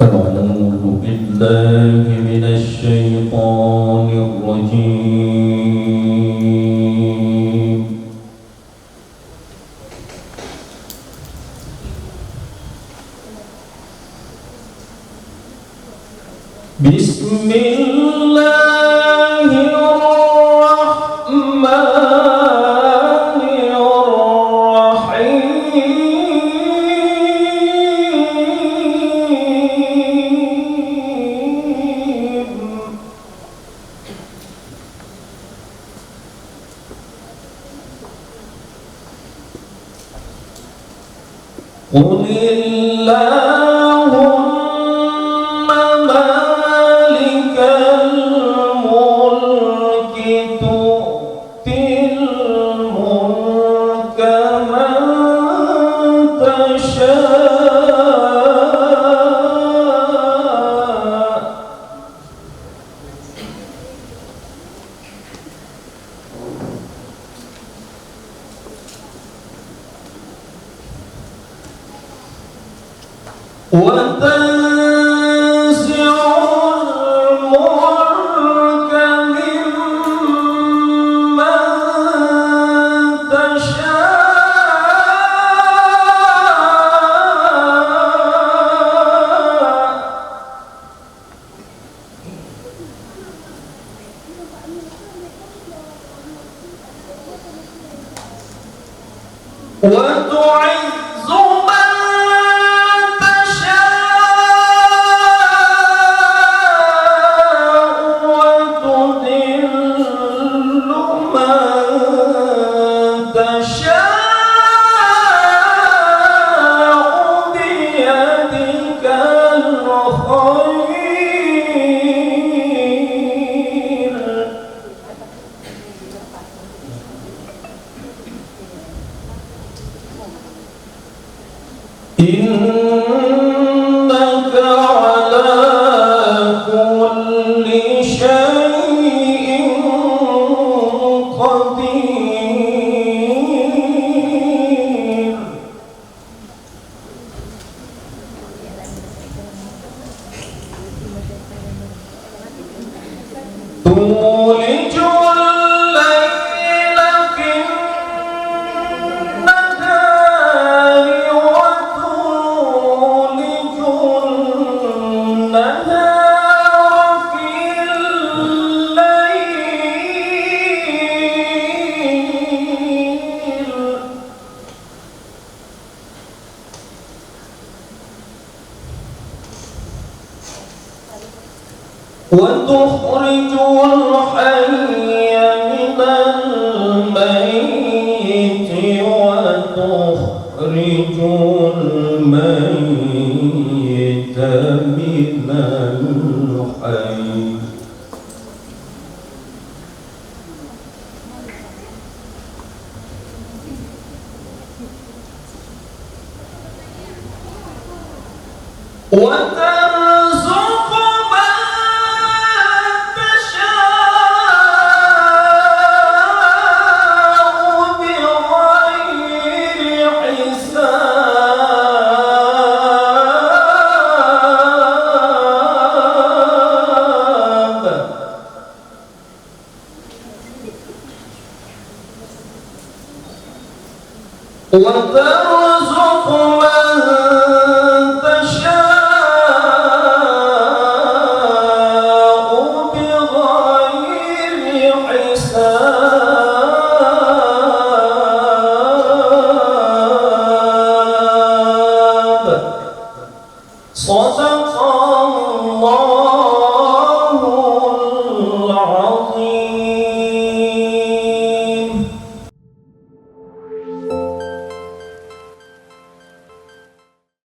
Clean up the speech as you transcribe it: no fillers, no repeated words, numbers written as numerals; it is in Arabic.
أعوذ بالله من الشيطان الرجيم. بسم الله الرحمن الرحيم. قل اللهم مالك الملك تؤتي الملك من تشاء وتنزع الملك ممن تشاء وتعز من إنك على كل شيء قدير. تولج الليل في النهار وتولج النهار في الليل وتخرج الحي من الميت وتخرج الميت من الحي. وترزق من تشاء بغير حساب. وترزق من تشاء بغير حساب. صدق